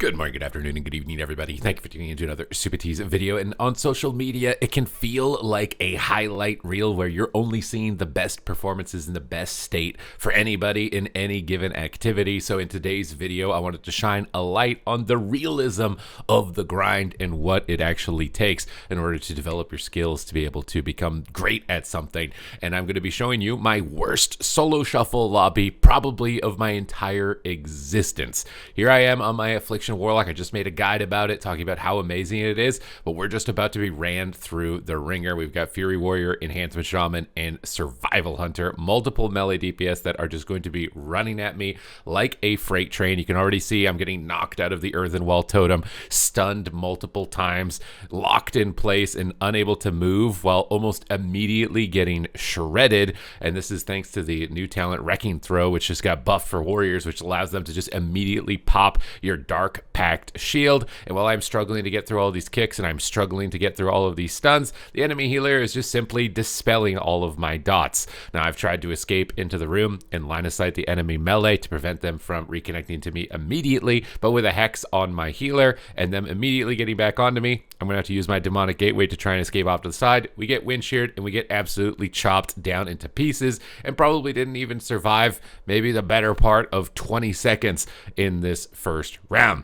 Good morning, good afternoon, and good evening, everybody. Thank you for tuning into another Super Tease video. And on social media, it can feel like a highlight reel where you're only seeing the best performances in the best state for anybody in any given activity. So in today's video, I wanted to shine a light on the realism of the grind and what it actually takes in order to develop your skills to be able to become great at something. And I'm going to be showing you my worst solo shuffle lobby, probably of my entire existence. Here I am on my Affliction Warlock. I just made a guide about it, talking about how amazing it is, but we're just about to be ran through the ringer. We've got Fury Warrior, Enhancement Shaman, and Survival Hunter, multiple melee DPS that are just going to be running at me like a freight train. You can already see I'm getting knocked out of the Earthen Wall Totem, stunned multiple times, locked in place and unable to move, while almost immediately getting shredded. And this is thanks to the new talent Wrecking Throw, which just got buffed for warriors, which allows them to just immediately pop your Dark Pact shield. And while I'm struggling to get through all these kicks and I'm struggling to get through all of these stuns, the enemy healer is just simply dispelling all of my dots. Now I've tried to escape into the room and line of sight the enemy melee to prevent them from reconnecting to me immediately, but with a hex on my healer and them immediately getting back onto me, I'm gonna have to use my demonic gateway to try and escape off to the side. We get wind sheared and we get absolutely chopped down into pieces, and probably didn't even survive maybe the better part of 20 seconds in this first round.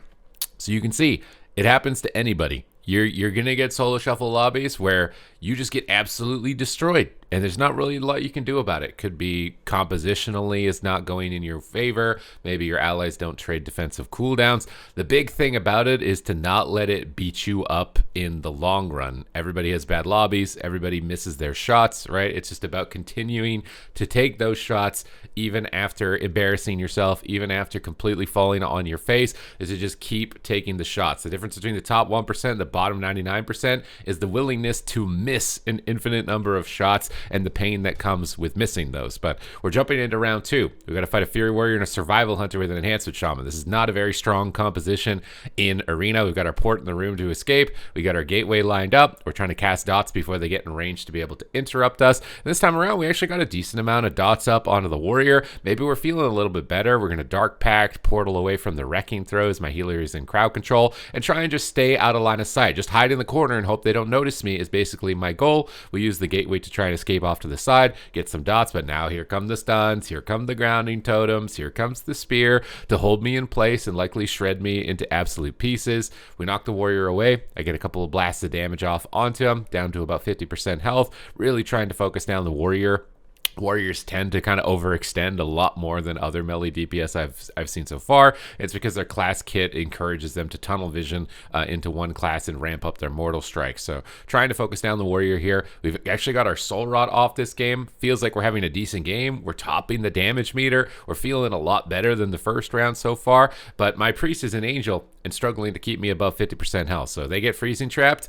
So you can see it happens to anybody. You're gonna get solo shuffle lobbies where you just get absolutely destroyed, and there's not really a lot you can do about it. Could be compositionally is not going in your favor. Maybe your allies don't trade defensive cooldowns. The big thing about it is to not let it beat you up in the long run. Everybody has bad lobbies. Everybody misses their shots, right? It's just about continuing to take those shots even after embarrassing yourself, even after completely falling on your face, is to just keep taking the shots. The difference between the top 1% and the bottom 99% is the willingness to miss an infinite number of shots and the pain that comes with missing those. But we're jumping into round two. We've got to fight a Fury Warrior and a Survival Hunter with an Enhancement Shaman. This is not a very strong composition in Arena. We've got our port in the room to escape. We got our gateway lined up. We're trying to cast dots before they get in range to be able to interrupt us. And this time around, we actually got a decent amount of dots up onto the Warrior. Maybe we're feeling a little bit better. We're going to Dark Pact, portal away from the Wrecking Throws. My healer is in crowd control, and try and just stay out of line of sight. Just hide in the corner and hope they don't notice me is basically my goal. We use the gateway to try and escape off to the side, get some dots, but now here come the stuns, here come the grounding totems, here comes the spear to hold me in place and likely shred me into absolute pieces. We knock the Warrior away. I get a couple of blasts of damage off onto him, down to about 50% health, really trying to focus down the Warrior. Warriors tend to kind of overextend a lot more than other melee DPS I've seen so far. It's because their class kit encourages them to tunnel vision into one class and ramp up their mortal strike. So trying to focus down the Warrior here. We've actually got our Soul Rot off this game. Feels like we're having a decent game. We're topping the damage meter. We're feeling a lot better than the first round so far. But my Priest is an Angel and struggling to keep me above 50% health. So they get freezing trapped.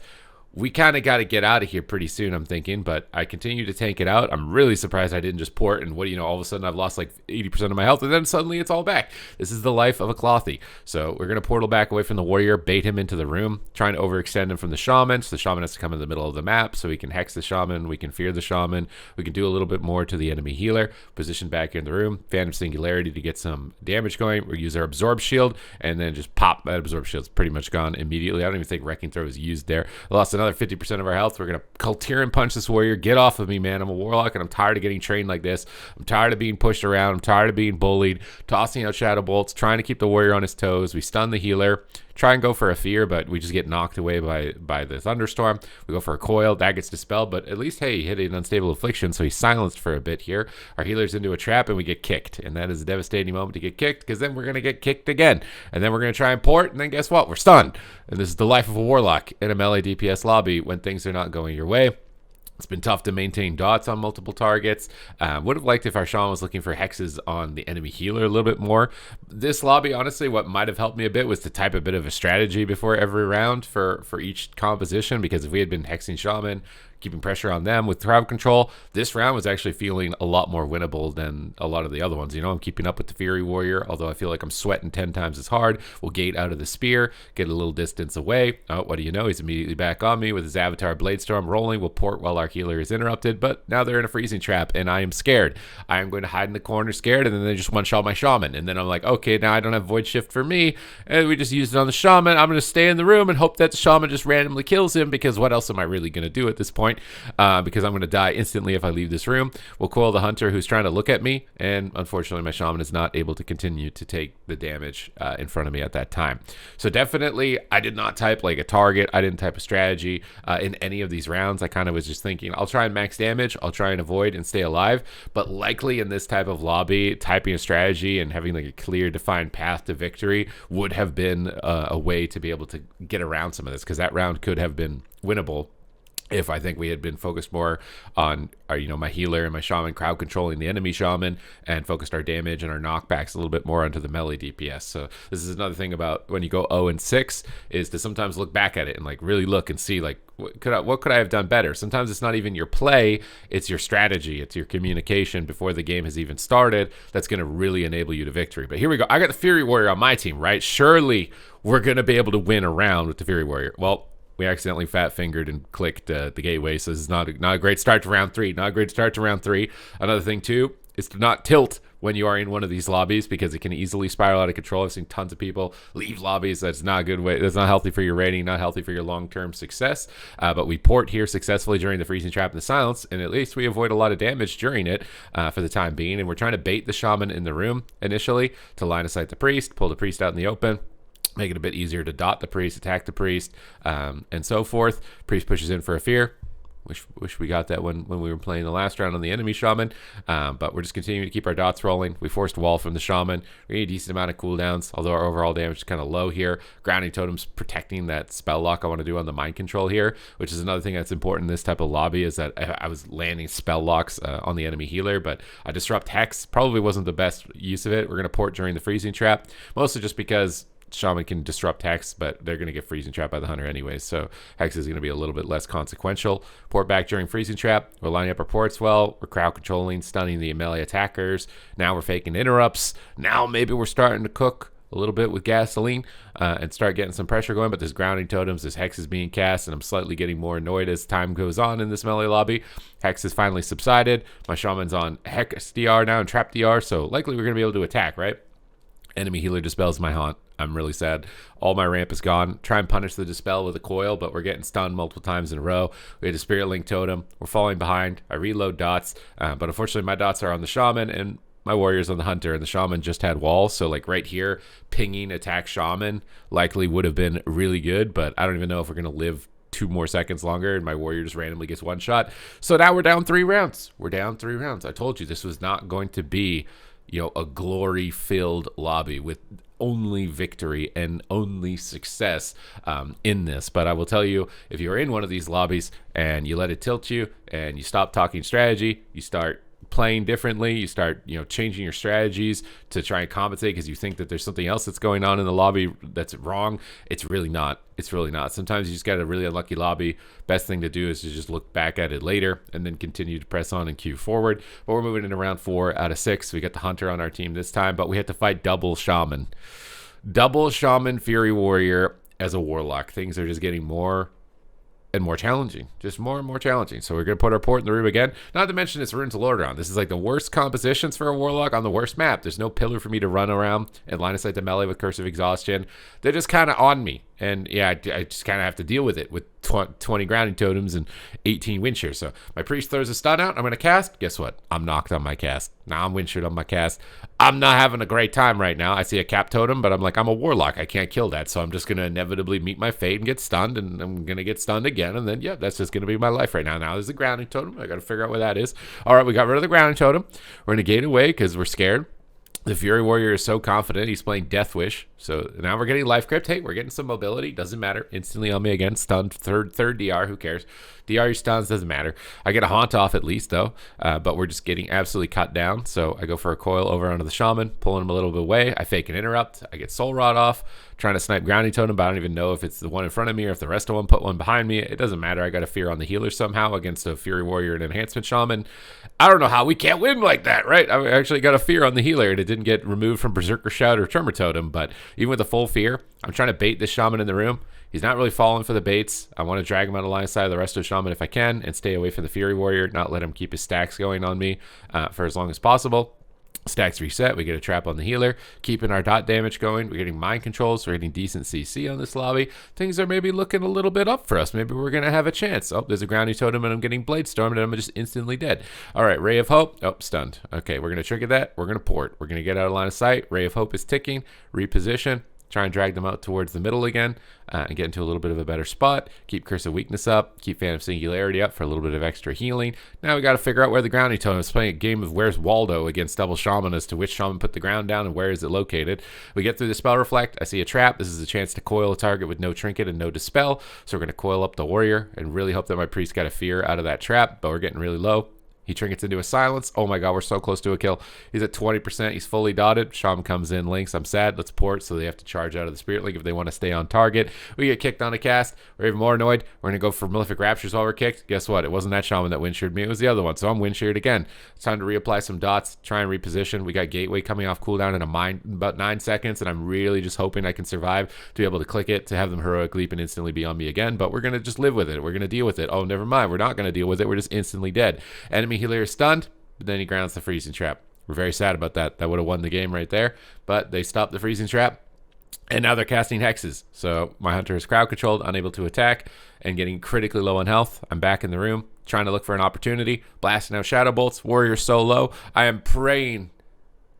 We kind of got to get out of here pretty soon, I'm thinking, but I continue to tank it out. I'm really surprised I didn't just port, and what do you know, all of a sudden I've lost like 80% of my health, and then suddenly it's all back. This is the life of a Clothy. So we're going to portal back away from the Warrior, bait him into the room, trying to overextend him from the Shaman, so the Shaman has to come in the middle of the map, so we can hex the Shaman, we can fear the Shaman, we can do a little bit more to the enemy healer, position back in the room, Phantom Singularity to get some damage going. We'll use our Absorb Shield, and then just pop. That Absorb Shield's pretty much gone immediately. I don't even think Wrecking Throw was used there. I lost another 50% of our health. We're going to Kultiran punch this Warrior. Get off of me, man. I'm a Warlock, and I'm tired of getting trained like this. I'm tired of being pushed around. I'm tired of being bullied, tossing out Shadow Bolts, trying to keep the Warrior on his toes. We stun the healer, try and go for a fear, but we just get knocked away by the Thunderstorm. We go for a coil. That gets dispelled, but at least, hey, he hit an Unstable Affliction, so he's silenced for a bit here. Our healer's into a trap, and we get kicked, and that is a devastating moment to get kicked, because then we're going to get kicked again, and then we're going to try and port, and then guess what? We're stunned. And this is the life of a Warlock in a melee DPS lobby when things are not going your way. It's been tough to maintain dots on multiple targets. Would have liked if our Shaman was looking for hexes on the enemy healer a little bit more. This lobby, honestly, what might have helped me a bit was to type a bit of a strategy before every round for each composition, because if we had been hexing Shaman, keeping pressure on them with crowd control. This round was actually feeling a lot more winnable than a lot of the other ones. You know, I'm keeping up with the Fury Warrior, although I feel like I'm sweating 10 times as hard. We'll gate out of the spear, get a little distance away. Oh, what do you know? He's immediately back on me with his Avatar Bladestorm rolling. We'll port while our healer is interrupted, but now they're in a freezing trap, and I am scared. I am going to hide in the corner scared, and then they just one-shot my Shaman. And then I'm like, okay, now I don't have Void Shift for me, and we just used it on the Shaman. I'm going to stay in the room and hope that the Shaman just randomly kills him, because what else am I really going to do at this point? Because I'm going to die instantly if I leave this room. We'll coil the Hunter who's trying to look at me, and unfortunately my Shaman is not able to continue to take the damage in front of me at that time. So definitely I did not type like a target. I didn't type a strategy in any of these rounds. I kind of was just thinking, I'll try and max damage, I'll try and avoid and stay alive, but likely in this type of lobby, typing a strategy and having like a clear defined path to victory would have been a way to be able to get around some of this, because that round could have been winnable if I think we had been focused more on our, my healer and my Shaman crowd controlling the enemy Shaman, and focused our damage and our knockbacks a little bit more onto the melee DPS. So this is another thing about when you go 0-6, is to sometimes look back at it and like really look and see like what could I have done better. Sometimes it's not even your play, it's your strategy, it's your communication before the game has even started that's going to really enable you to victory. But here we go. I got the Fury Warrior on my team, right? Surely we're going to be able to win a round with the Fury Warrior. Well, we accidentally fat-fingered and clicked the gateway, so this is not a great start to round 3. Not a great start to round 3. Another thing, too, is to not tilt when you are in one of these lobbies, because it can easily spiral out of control. I've seen tons of people leave lobbies. That's not a good way. That's not healthy for your rating, not healthy for your long-term success. But we port here successfully during the freezing trap and the silence, and at least we avoid a lot of damage during it for the time being. And we're trying to bait the Shaman in the room initially to line of sight the priest, pull the priest out in the open, make it a bit easier to dot the priest, attack the priest, and so forth. Priest pushes in for a fear. Wish we got that when we were playing the last round on the enemy Shaman, but we're just continuing to keep our dots rolling. We forced wall from the Shaman. We need a decent amount of cooldowns, although our overall damage is kind of low here. Grounding Totem's protecting that spell lock I want to do on the mind control here, which is another thing that's important in this type of lobby, is that I was landing spell locks on the enemy healer, but a Disrupt Hex probably wasn't the best use of it. We're going to port during the freezing trap, mostly just because Shaman can disrupt Hex, but they're going to get freezing trap by the Hunter anyways, so Hex is going to be a little bit less consequential. Port back during freezing trap. We're lining up our ports well. We're crowd controlling, stunning the melee attackers. Now we're faking interrupts. Now maybe we're starting to cook a little bit with gasoline and start getting some pressure going, but there's grounding totems, this Hex is being cast, and I'm slightly getting more annoyed as time goes on in this melee lobby. Hex has finally subsided. My Shaman's on Hex DR now and Trap DR, so likely we're going to be able to attack, right? Enemy healer dispels my haunt. I'm really sad. All my ramp is gone. Try and punish the dispel with a coil, but we're getting stunned multiple times in a row. We had a Spirit Link totem. We're falling behind. I reload dots, but unfortunately my dots are on the Shaman and my Warrior's on the Hunter, and the Shaman just had walls. So like right here, pinging attack Shaman likely would have been really good, but I don't even know if we're going to live 2 more seconds longer, and my Warrior just randomly gets one shot. So now we're down 3 rounds. We're down 3 rounds. I told you this was not going to be, a glory-filled lobby with only victory and only success in this. But I will tell you, if you're in one of these lobbies and you let it tilt you and you stop talking strategy, you start playing differently, you start changing your strategies to try and compensate because you think that there's something else that's going on in the lobby that's wrong. It's really not. Sometimes you just got a really unlucky lobby. Best thing to do is to just look back at it later and then continue to press on and queue forward. But we're moving into round 4 out of 6. We got the Hunter on our team this time, but we have to fight double Shaman Fury Warrior as a Warlock. Things are just getting more and more challenging, just more and more challenging. So we're going to put our port in the room again. Not to mention it's Runes of Lordaeron. This is like the worst compositions for a Warlock on the worst map. There's no pillar for me to run around and line of sight to melee with Curse of Exhaustion. They're just kind of on me. And yeah, I just kind of have to deal with it with 20 grounding totems and 18 wind shear. So my priest throws a stun out. I'm going to cast. Guess what? I'm knocked on my cast. Now I'm wind sheared on my cast. I'm not having a great time right now. I see a cap totem, but I'm like, I'm a Warlock. I can't kill that. So I'm just going to inevitably meet my fate and get stunned. And I'm going to get stunned again. And then, yeah, that's just going to be my life right now. Now there's the grounding totem. I got to figure out where that is. All right, we got rid of the grounding totem. We're going to gate away because we're scared. The Fury Warrior is so confident. He's playing Death Wish. So now we're getting Life Crypt. Hey, we're getting some mobility. Doesn't matter. Instantly on me again. Stunned. Third DR. Who cares? DR stuns. Doesn't matter. I get a Haunt off at least, though. But we're just getting absolutely cut down. So I go for a coil over onto the Shaman, pulling him a little bit away. I fake an interrupt. I get Soul Rod off. trying to snipe grounding totem, but I don't even know if it's the one in front of me or if the rest of them put one behind me. It doesn't matter. I got a fear on the healer somehow against a Fury Warrior and Enhancement Shaman. I don't know how we can't win like that, right? I actually got a fear on the healer, and it didn't get removed from Berserker Shout or Tremor Totem, but even with a full fear, I'm trying to bait this Shaman in the room. He's not really falling for the baits. I want to drag him out of line of sight of the rest of the Shaman if I can and stay away from the Fury Warrior, not let him keep his stacks going on me for as long as possible. Stacks reset. We get a trap on the healer, keeping our dot damage going. We're getting mind controls. We're getting decent CC on this lobby. Things are maybe looking a little bit up for us. Maybe we're going to have a chance. Oh, there's a grounding totem, and I'm getting blade stormed, and I'm just instantly dead. All right, Ray of Hope. Oh, stunned. Okay, we're going to trigger that. We're going to port. We're going to get out of line of sight. Ray of Hope is ticking. Reposition. Try and drag them out towards the middle again and get into a little bit of a better spot. Keep Curse of Weakness up. Keep Phantom Singularity up for a little bit of extra healing. Now we got to figure out where the grounding totem is. Playing a game of Where's Waldo against Double Shaman as to which Shaman put the ground down and where is it located. We get through the Spell Reflect. I see a trap. This is a chance to coil a target with no trinket and no dispel. So we're going to coil up the warrior and really hope that my priest got a fear out of that trap, but we're getting really low. He trinkets into a silence. Oh my god, we're so close to a kill. He's at 20%. He's fully dotted. Shaman comes in, links. I'm sad. Let's port, so they have to charge out of the Spirit Link if they want to stay on target. We get kicked on a cast. We're even more annoyed. We're going to go for Malefic Raptures while we're kicked. Guess what? It wasn't that Shaman that wind sheared me. It was the other one, so I'm wind sheared again. It's time to reapply some dots, try and reposition. We got Gateway coming off cooldown in about 9 seconds, and I'm really just hoping I can survive to be able to click it, to have them heroic leap and instantly be on me again, but we're going to just live with it. We're going to deal with it. Oh, never mind. We're not going to deal with it. We're just instantly dead. Enemy healer is stunned. But then he grounds the freezing trap. We're very sad about that. That would have won the game right there. But they stopped the freezing trap. And now they're casting hexes. So my hunter is crowd controlled, unable to attack, and getting critically low on health. I'm back in the room, trying to look for an opportunity, blasting out shadow bolts. Warrior's so low. I am praying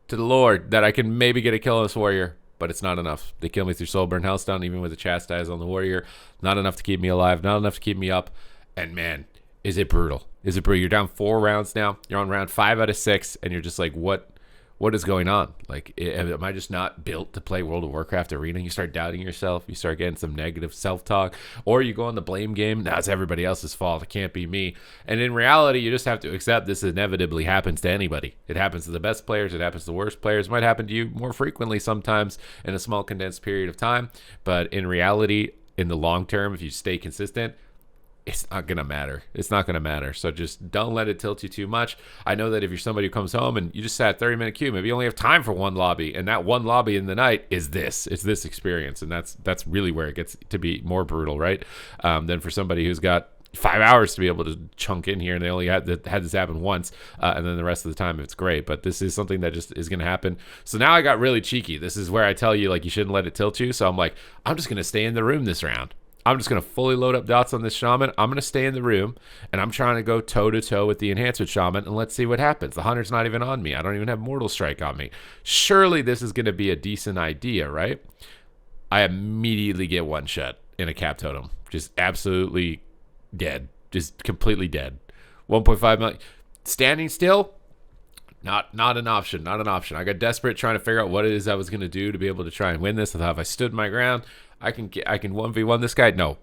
to the Lord that I can maybe get a kill on this warrior. But it's not enough. They kill me through Soulburn Hellstone, even with a chastise on the warrior. Not enough to keep me alive. Not enough to keep me up. And man, is it brutal. Is it brutal? You're down 4 rounds now. You're on round 5 out of 6, and you're just like, what is going on? Like, am I just not built to play World of Warcraft Arena? You start doubting yourself. You start getting some negative self-talk. Or you go on the blame game. Now it's everybody else's fault. It can't be me. And in reality, you just have to accept this inevitably happens to anybody. It happens to the best players. It happens to the worst players. It might happen to you more frequently sometimes in a small condensed period of time. But in reality, in the long term, if you stay consistent, it's not going to matter. It's not going to matter. So just don't let it tilt you too much. I know that if you're somebody who comes home and you just sat 30-minute queue, maybe you only have time for one lobby, and that one lobby in the night is this. It's this experience, and that's really where it gets to be more brutal, right? Than for somebody who's got 5 hours to be able to chunk in here, and they only had this happen once, and then the rest of the time it's great. But this is something that just is going to happen. So now I got really cheeky. This is where I tell you, like, you shouldn't let it tilt you. So I'm like, I'm just going to stay in the room this round. I'm just going to fully load up dots on this Shaman. I'm going to stay in the room, and I'm trying to go toe-to-toe with the Enhancement Shaman, and let's see what happens. The Hunter's not even on me. I don't even have Mortal Strike on me. Surely this is going to be a decent idea, right? I immediately get one shot in a Cap Totem. Just absolutely dead. Just completely dead. 1.5 million. Standing still? Not an option. Not an option. I got desperate trying to figure out what it is I was going to do to be able to try and win this. I thought if I stood my ground, I can 1v1 this guy. No,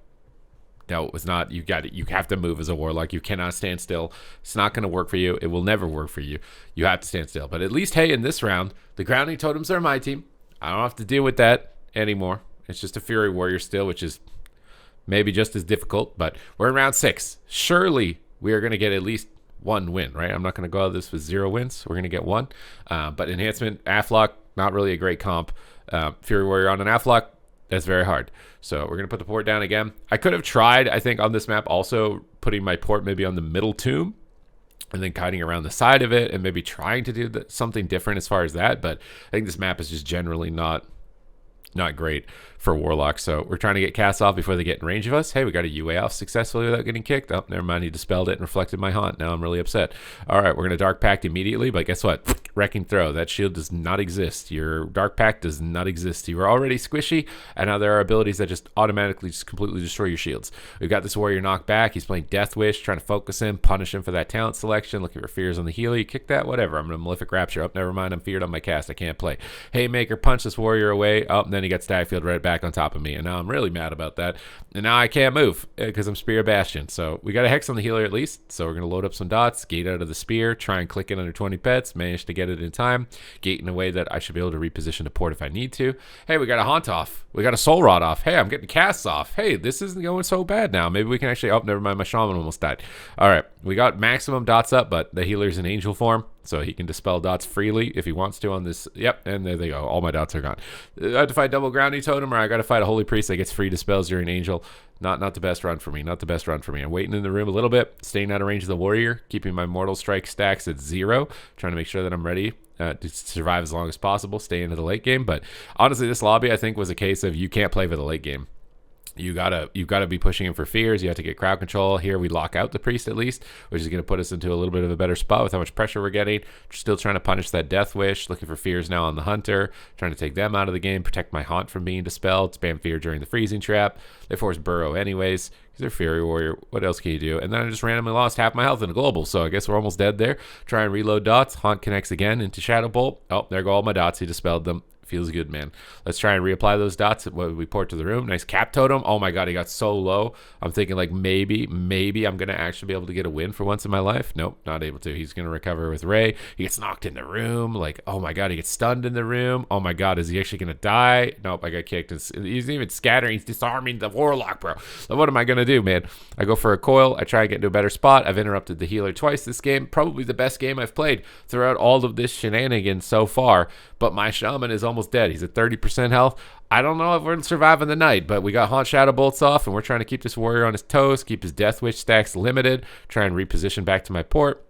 it's not. You got it. You have to move as a warlock. You cannot stand still. It's not going to work for you. It will never work for you. You have to stand still. But at least, hey, in this round, the grounding totems are my team. I don't have to deal with that anymore. It's just a Fury Warrior still, which is maybe just as difficult. But we're in round 6. Surely we are going to get at least one win, right? I'm not going to go out of this with 0 wins. We're going to get 1. But Enhancement, Aflock, not really a great comp. Fury Warrior on an Aflock, that's very hard. So we're going to put the port down again. I could have tried, I think, on this map also putting my port maybe on the middle tomb and then kiting around the side of it and maybe trying to do something different as far as that. But I think this map is just generally not great for Warlock. So we're trying to get cast off before they get in range of us. Hey, we got a UA off successfully without getting kicked. Oh, never mind. He dispelled it and reflected my haunt. Now I'm really upset. All right, we're going to Dark Pact immediately, but guess what? Wrecking Throw. That shield does not exist. Your Dark Pact does not exist. You were already squishy, and now there are abilities that just automatically just completely destroy your shields. We've got this warrior knocked back. He's playing Death Wish, trying to focus him, punish him for that talent selection, looking for fears on the healer. You kick that, whatever. I'm going to Malefic Rapture. Oh, never mind. I'm feared on my cast. I can't play. Haymaker, punch this warrior away. Oh, and then he got Stagfield right back back on top of me, and now I'm really mad about that. And now I can't move because I'm Spear Bastion. So we got a Hex on the healer at least. So we're going to load up some dots, gate out of the Spear, try and click it under 20 pets, manage to get it in time, gate in a way that I should be able to reposition to port if I need to. Hey, we got a Haunt off. We got a Soul Rod off. Hey, I'm getting casts off. Hey, this isn't going so bad now. Maybe we can actually, oh, never mind, my Shaman almost died. All right, we got maximum dots up, but the healer's in angel form, so he can dispel dots freely if he wants to on this. Yep, and there they go. All my dots are gone. I have to fight double grounding totem, or I got to fight a holy priest that gets free dispels during angel. Not the best run for me. Not the best run for me. I'm waiting in the room a little bit, staying out of range of the warrior, keeping my mortal strike stacks at 0, trying to make sure that I'm ready to survive as long as possible, stay into the late game. But honestly, this lobby I think was a case of you can't play for the late game. You've got to be pushing him for fears. You have to get crowd control. Here we lock out the priest at least, which is going to put us into a little bit of a better spot with how much pressure we're getting. Still trying to punish that death wish, looking for fears now on the hunter, trying to take them out of the game, protect my haunt from being dispelled, spam fear during the freezing trap. They force burrow anyways because they're Fury Warrior. What else can you do? And then I just randomly lost half my health in a global, so I guess we're almost dead there. Try and reload dots. Haunt connects again into Shadow Bolt. Oh, there go all my dots. He dispelled them. Feels good, man. Let's try and reapply those dots. What we port to the room. Nice cap totem. Oh my god, he got so low. I'm thinking like maybe I'm gonna actually be able to get a win for once in my life. Nope, not able to. He's gonna recover with Ray. He gets knocked in the room. Like, oh my god, he gets stunned in the room. Oh my god, is he actually gonna die? Nope, I got kicked. He's even scattering. He's disarming the warlock, bro. So what am I gonna do, man? I go for a coil. I try and get into a better spot. I've interrupted the healer twice this game. Probably the best game I've played throughout all of this shenanigans so far. But my shaman is almost dead. He's at 30% health. I don't know if we're surviving the night, but we got Haunt Shadow Bolts off, and we're trying to keep this warrior on his toes, keep his Death Wish stacks limited, try and reposition back to my port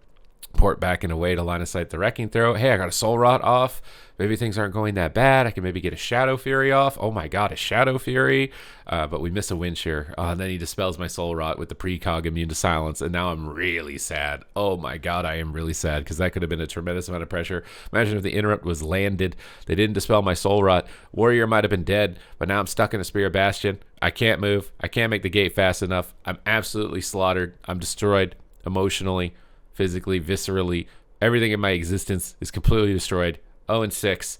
back in a way to line of sight the Wrecking Throw. Hey, I got a Soul Rot off. Maybe things aren't going that bad. I can maybe get a Shadow Fury off. Oh my god, a Shadow Fury. But we miss a Wind Shear. And then he dispels my Soul Rot with the precog immune to silence. And now I'm really sad. Oh my god, I am really sad because that could have been a tremendous amount of pressure. Imagine if the interrupt was landed. They didn't dispel my Soul Rot. Warrior might have been dead, but now I'm stuck in a Spear Bastion. I can't move. I can't make the gate fast enough. I'm absolutely slaughtered. I'm destroyed emotionally, physically, viscerally. Everything in my existence is completely destroyed. 0-6.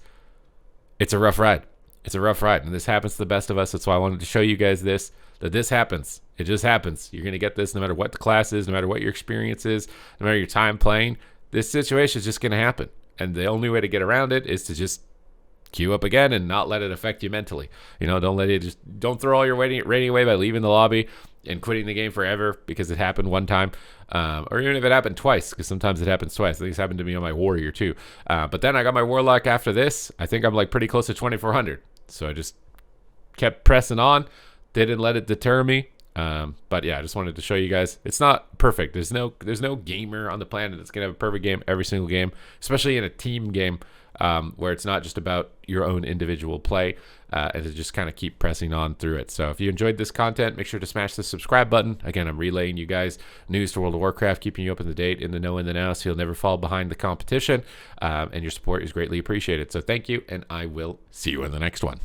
It's a rough ride. It's a rough ride, and this happens to the best of us. That's why I wanted to show you guys this, that this happens. It just happens. You're going to get this no matter what the class is, no matter what your experience is, no matter your time playing. This situation is just going to happen, and the only way to get around it is to just queue up again and not let it affect you mentally. You know, don't throw all your rating away by leaving the lobby and quitting the game forever because it happened one time, or even if it happened twice, because sometimes it happens twice. I think it's happened to me on my warrior too. But then I got my warlock after this. I think I'm like pretty close to 2400, so I just kept pressing on, didn't let it deter me. But yeah, I just wanted to show you guys it's not perfect. There's no gamer on the planet that's gonna have a perfect game every single game, especially in a team game, where it's not just about your own individual play, and to just kind of keep pressing on through it. So if you enjoyed this content, make sure to smash the subscribe button. Again, I'm relaying you guys news to World of Warcraft, keeping you up in the date, in the know, in the now, so you'll never fall behind the competition, and your support is greatly appreciated. So thank you, and I will see you in the next one.